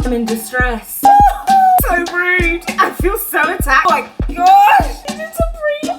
I'm in distress. So rude. I feel so attacked. Oh my gosh. I need to breathe.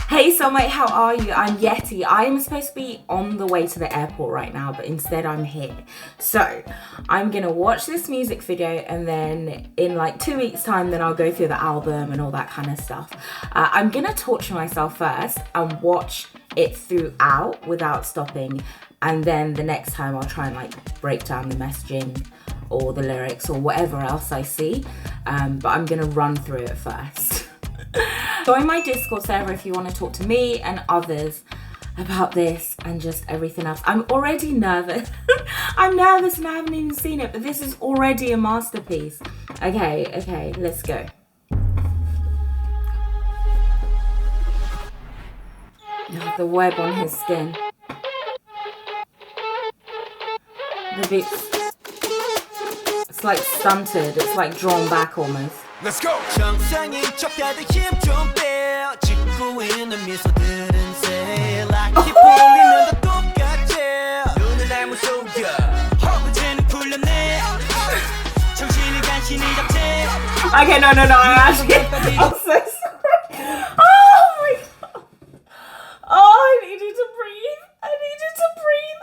Hey soulmate, how are you? I'm Yetti. I am supposed to be on the way to the airport right now, but instead I'm here. So I'm gonna watch this music video, and then in like 2 weeks time, then I'll go through the album and all that kind of stuff. I'm gonna torture myself first and watch it throughout without stopping. And then the next time I'll try and like break down the messaging or the lyrics or whatever else I see. But I'm gonna run through it first. Join my Discord server if you want to talk to me and others about this and just everything else. I'm already nervous. I'm nervous and I haven't even seen it, but this is already a masterpiece. Okay, let's go. Oh, the web on his skin. The beat. It's like stunted. It's like drawn back almost. Let's go. Okay, no, I'm actually I'm so sorry. Oh my god. Oh, I needed to breathe.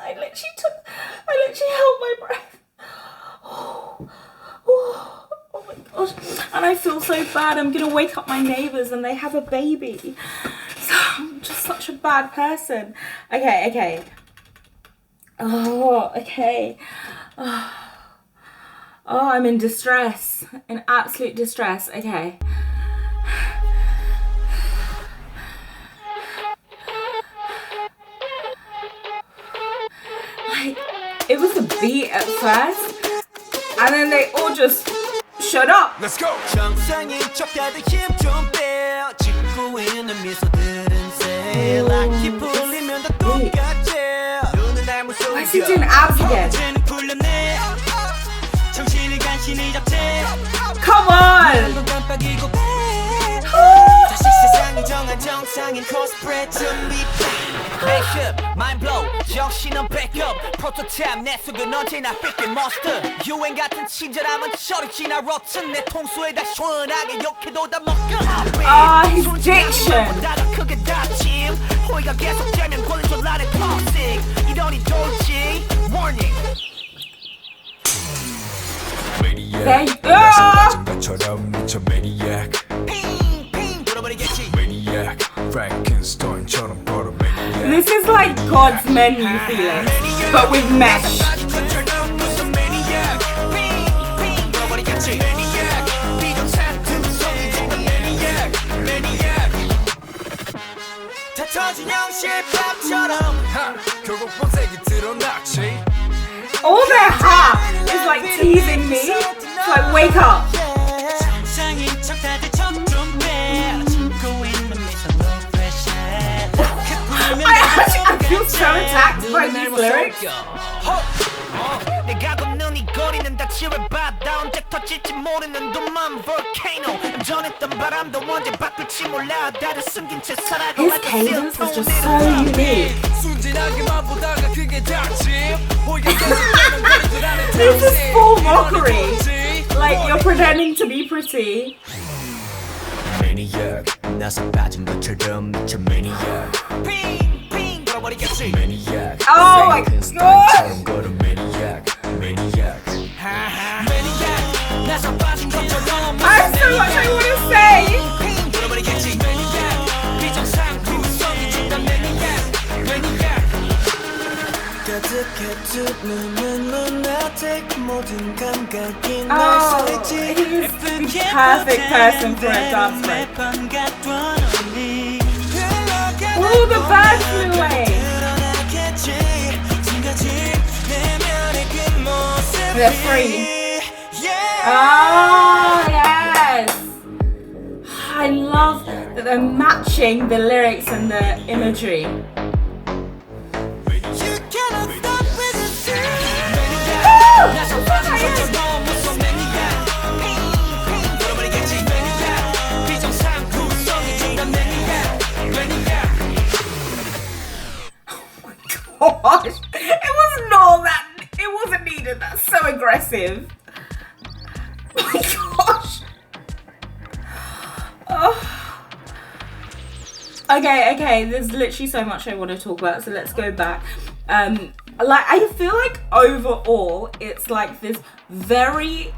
I literally held my breath. Oh my gosh. And I feel so bad. I'm gonna wake up my neighbors and they have a baby. So I'm just such a bad person. Okay. Oh, okay. Oh, I'm in distress. In absolute distress. Okay. Like, it was a beat at first, and then they all just shut up. Let's go. Why is he doing abs again? Come on! Mind blow, 정신은 backup 프로토타입 내 속은 언제나 삐끗 monster 유행 같은 친절함은 저리 지나 rotten 내 통수에다 시원하게 욕해도 다 먹어 his diction. 크게 다짐 호의가 계속되면 권리줄 안에 toxic 이러니 돌지 warning There you go! Maniac. Maniac. Frankenstein처럼 걸어 maniac. This is like God's menu feeling, but with mesh. All their heart is like teasing me. It's like, wake up. I feel so attacked by these lyrics. His cadence is just so unique. This is full mockery. Like, you're pretending to be pretty. Maniac. 나서 빠진 것처럼 미쳐 maniac. Maniac. Oh my god! I have so much I want to say! Oh, he's the perfect person for a dance break. Oh, the bird flew away! They're free. Oh, yes! I love that they're matching the lyrics and the imagery. Oh my gosh, it was not that. It wasn't needed. That's so aggressive. aggressive. Oh my gosh. Oh. Okay, there's literally so much I want to talk about, so let's go back. Like, I feel like overall it's like this very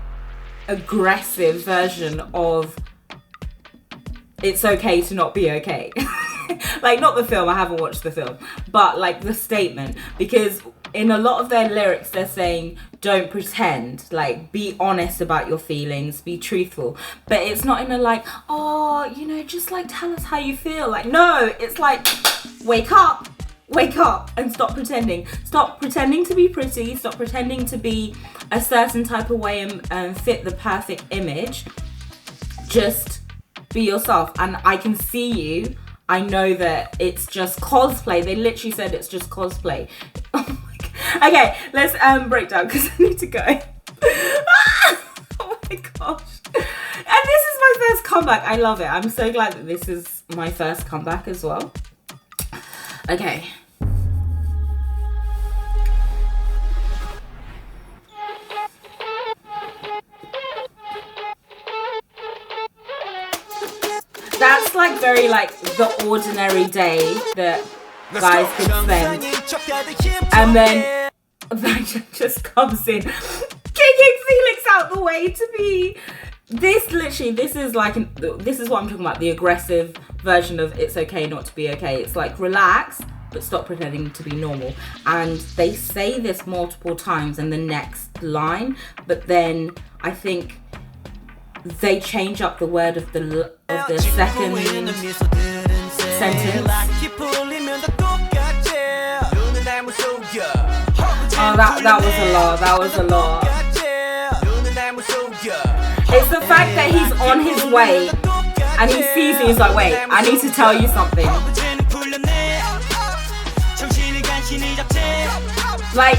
aggressive version of it's okay to not be okay. Like, not the film, I haven't watched the film, but like the statement, because in a lot of their lyrics they're saying don't pretend, like be honest about your feelings, be truthful, but it's not in a like, oh, you know, just like tell us how you feel. Like, no, it's like wake up and stop pretending to be pretty, stop pretending to be a certain type of way and fit the perfect image. Just be yourself. And I can see you, I know that it's just cosplay. They literally said it's just cosplay. Oh my god. Okay, let's break down because I need to go. Oh my gosh. And this is my first comeback. I love it. I'm so glad that this is my first comeback as well. Okay. That's like very like the ordinary day that guys could spend. And then Vanya just comes in, kicking Felix out the way to be this. Literally, this is like this is what I'm talking about, the aggressive version of it's okay not to be okay. It's like relax, but stop pretending to be normal. And they say this multiple times in the next line, but then I think they change up the word of the second sentence. Oh, that was a lot. It's the fact that he's on his way and he sees it, he's like, wait, I need to tell you something. Like,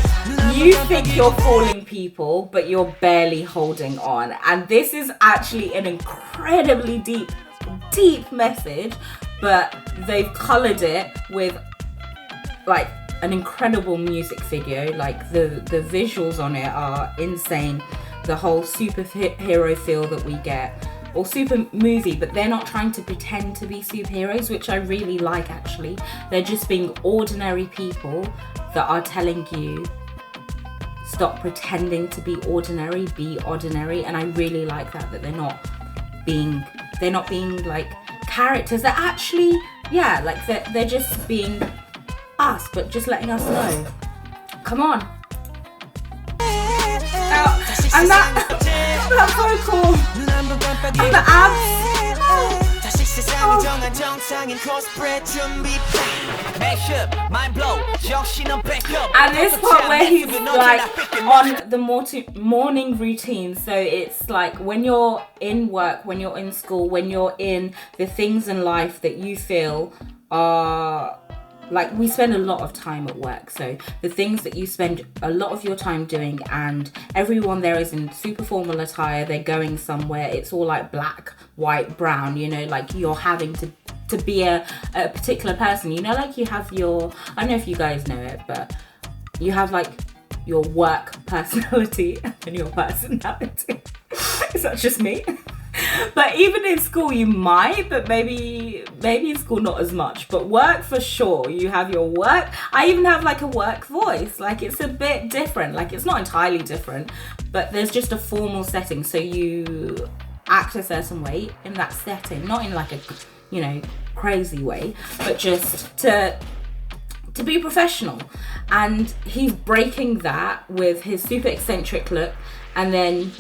you think you're fooling people, but you're barely holding on. And this is actually an incredibly deep message, but they've colored it with like an incredible music video. Like the visuals on it are insane. The whole superhero feel that we get, or super movie, but they're not trying to pretend to be superheroes, which I really like actually. They're just being ordinary people that are telling you stop pretending to be ordinary, be ordinary. And I really like that they're not being like characters. They're actually, yeah, like they're just being us, but just letting us know. Come on. And that's so cool. And the abs. And this part where he's like on the morning routine. So it's like when you're in work, when you're in school, when you're in the things in life that you feel are like, we spend a lot of time at work, so the things that you spend a lot of your time doing, and everyone there is in super formal attire, they're going somewhere, it's all like black, white, brown, you know, like you're having to be a particular person, you know, like you have your, I don't know if you guys know it, but you have like your work personality and your personality. Is that just me? But even in school you might, but maybe in school not as much, but work for sure, you have your work. I even have like a work voice, like it's a bit different, like it's not entirely different, but there's just a formal setting, so you act a certain way in that setting, not in like a, you know, crazy way, but just to be professional. And he's breaking that with his super eccentric look, and then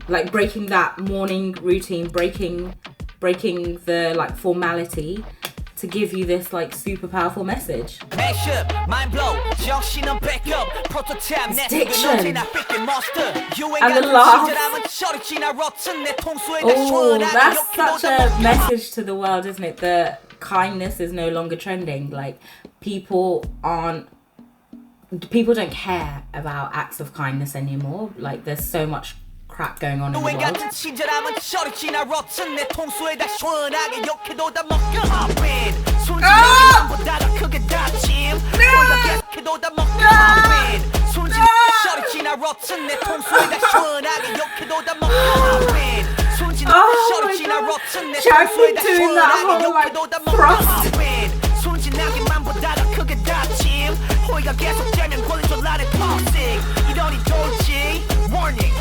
like breaking that morning routine, breaking the like formality to give you this like super powerful message. It's diction. And the laugh. Oh, that's such a message to the world, isn't it? That kindness is no longer trending. Like people don't care about acts of kindness anymore. Like there's so much crap going on in the world. 내 통수에다 시원하게 욕해도 다 먹고 손짓 셔를 지나 rotten 내 통수에다 시원하게 욕해도 다 먹고 손짓나게만 보다가 크게 다침 호의가 계속되면 걸린 졸라를 toxic 이러니 돌지 warning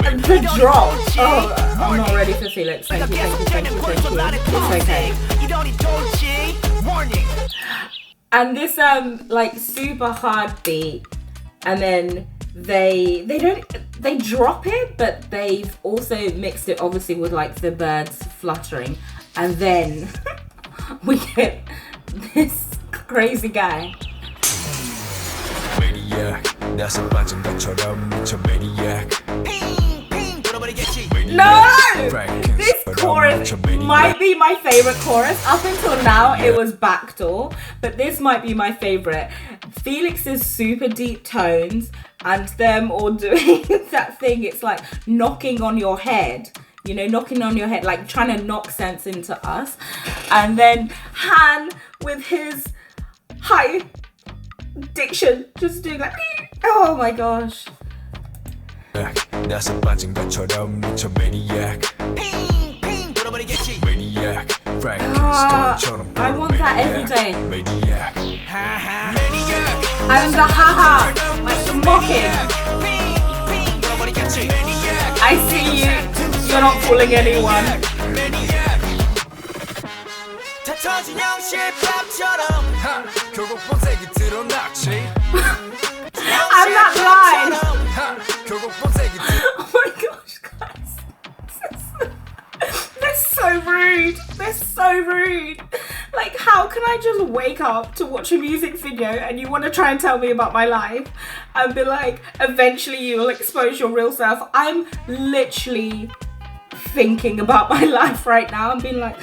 The drop. Oh, I'm not ready for Felix. Thank you. It's okay. And this like super hard beat, and then they drop it, but they've also mixed it obviously with like the birds fluttering, and then we get this crazy guy. Maniac, 나서 빠진 것처럼 미쳐 maniac. No! This chorus might be my favorite chorus. Up until now, it was Backdoor, but this might be my favorite. Felix's super deep tones and them all doing that thing. It's like knocking on your head. You know, knocking on your head, like trying to knock sense into us. And then Han with his high diction, just doing like, oh my gosh. 나서 빠진 것처럼 미쳐 maniac. Maniac, Frankenstein처럼 I want that every day. Maniac. And the haha, like the mocking. I see you. You're not fooling anyone. And that line. Oh my gosh, guys. They're so rude. They're so rude. Like, how can I just wake up to watch a music video and you want to try and tell me about my life and be like, eventually you will expose your real self? I'm literally thinking about my life right now and being like,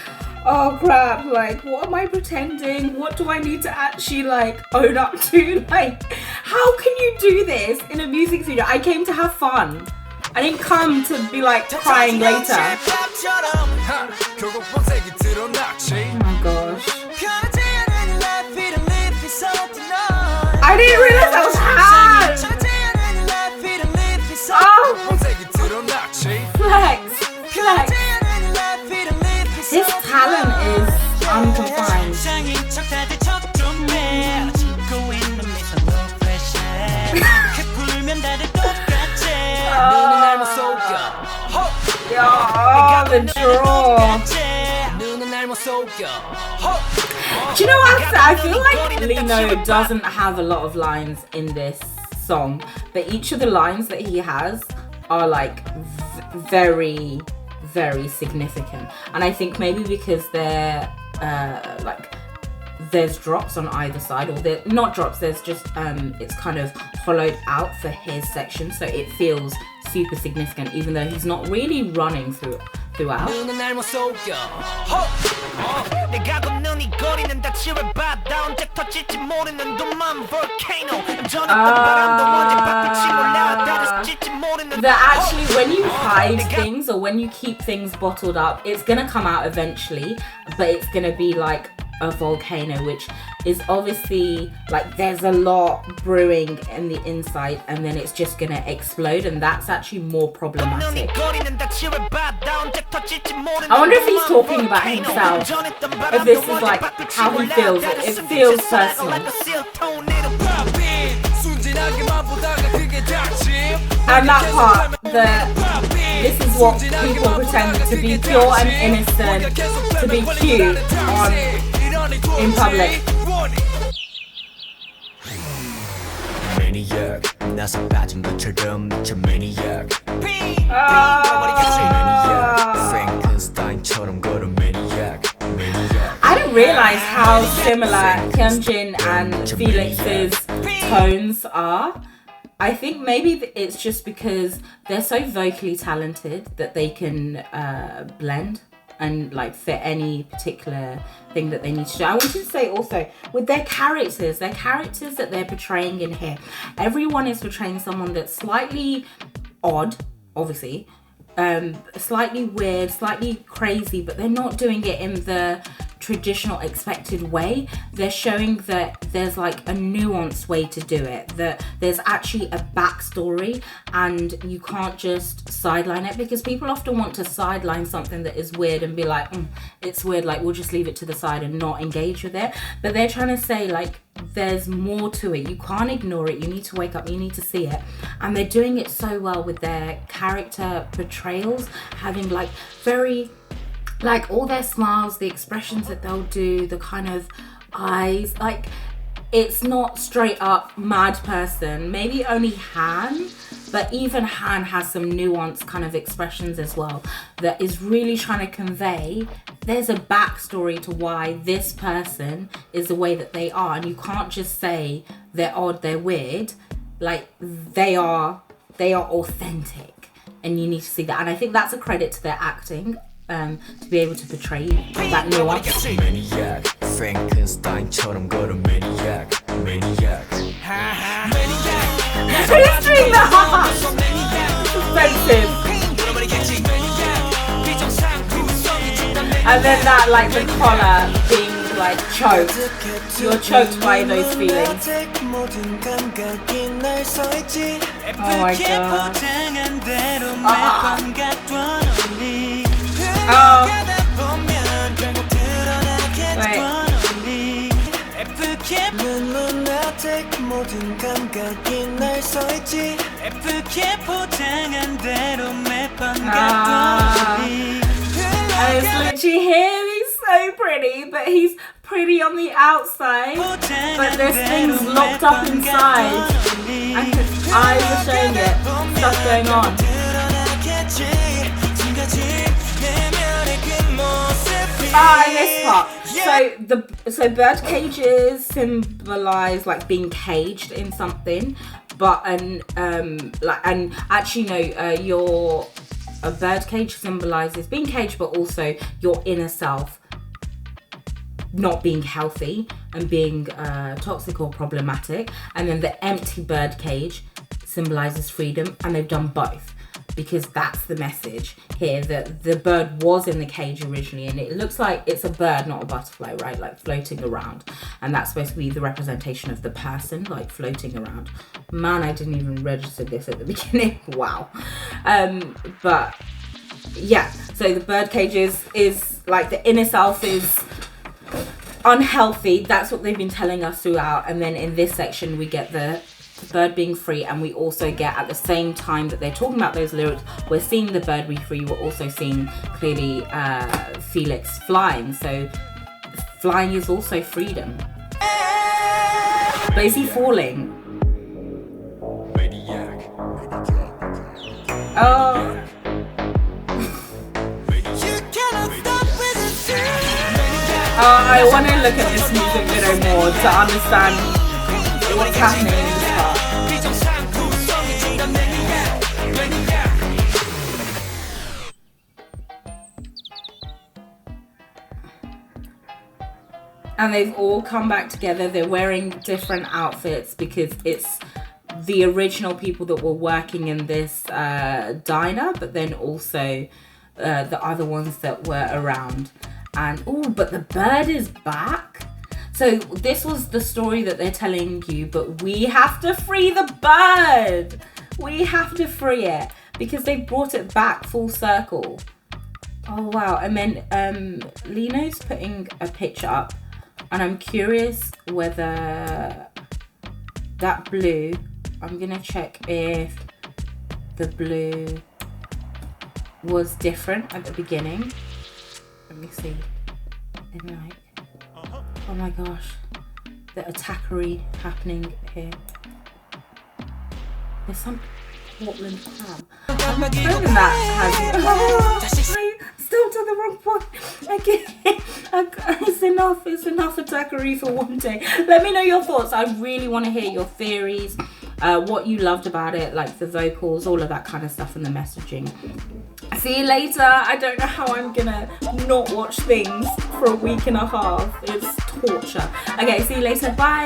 oh crap, like what am I pretending? What do I need to actually like own up to? Like, how can you do this in a music video? I came to have fun. I didn't come to be like crying later. Oh my gosh. I didn't realize that was hard. Oh. Flex. His talent is unconfined. Oh, the draw. Do you know what? I feel like Lino doesn't have a lot of lines in this song, but each of the lines that he has are like very, very significant. And I think maybe because they're like there's drops on either side, or they're not drops, there's just it's kind of hollowed out for his section, so it feels super significant even though he's not really running throughout. That actually, when you hide things or when you keep things bottled up, it's gonna come out eventually, but it's gonna be like a volcano, which is obviously like there's a lot brewing in the inside and then it's just gonna explode, and that's actually more problematic. I wonder if he's talking about himself, if this is like how he feels it. It feels personal. And that part, this is what people pretend to be pure and innocent, to be cute in public. Maniac, 나서 빠진 것처럼 미쳐 maniac. Frankenstein처럼 걸어 maniac. I didn't realize how similar Hyunjin and Felix's tones are. I think maybe it's just because they're so vocally talented that they can blend and like fit any particular thing that they need to do. I wanted to say also with their characters that they're portraying in here, everyone is portraying someone that's slightly odd, obviously, slightly weird, slightly crazy, but they're not doing it in the traditional expected way. They're showing that there's like a nuanced way to do it, that there's actually a backstory, and you can't just sideline it, because people often want to sideline something that is weird and be like, it's weird, like we'll just leave it to the side and not engage with it. But they're trying to say like there's more to it, you can't ignore it, you need to wake up, you need to see it. And they're doing it so well with their character portrayals, having like very, like all their smiles, the expressions that they'll do, the kind of eyes, like it's not straight up mad person. Maybe only Han, but even Han has some nuanced kind of expressions as well that is really trying to convey there's a backstory to why this person is the way that they are, and you can't just say they're odd, they're weird. Like they are authentic, and you need to see that. And I think that's a credit to their acting, to be able to portray that nuance. Maniac, Frankenstein처럼 걸어 maniac, maniac. Who's doing that? Offensive. And then that, like the collar being like choked. You're choked by those feelings. Oh my god. Oh. Wait. And it's literally him, he's so pretty, but he's pretty on the outside, but there's things locked up inside, and his eyes are showing it, stuff going on. And this part. So bird cages symbolize like being caged in something, but a bird cage symbolizes being caged, but also your inner self not being healthy and being toxic or problematic. And then the empty bird cage symbolizes freedom, and they've done both, because that's the message here, that the bird was in the cage originally, and it looks like it's a bird, not a butterfly, right? Like floating around, and that's supposed to be the representation of the person, like floating around. Man, I didn't even register this at the beginning. Wow. But yeah, so the bird cage is like the inner self is unhealthy. That's what they've been telling us throughout. And then in this section we get the bird being free, and we also get, at the same time that they're talking about those lyrics, we're seeing the bird be free, we're also seeing clearly Felix flying. So flying is also freedom. But is he falling? Oh. I want to look at this music video more to understand what's happening in this part. And they've all come back together. They're wearing different outfits because it's the original people that were working in this diner, but then also the other ones that were around. And but the bird is back. So this was the story that they're telling you, but we have to free the bird. We have to free it because they brought it back full circle. Oh wow. And then Lino's putting a picture up, and I'm curious whether that blue, I'm gonna check if the blue was different at the beginning. Let me see. And like, oh my gosh, the attackery happening here. There's some Portland crab. I'm hoping that has. I stepped on the wrong point. It's enough attackery for one day. Let me know your thoughts. I really want to hear your theories, what you loved about it, like the vocals, all of that kind of stuff, and the messaging. See you later. I don't know how I'm gonna not watch things for a week and a half. It's torture. Okay, see you later. Bye.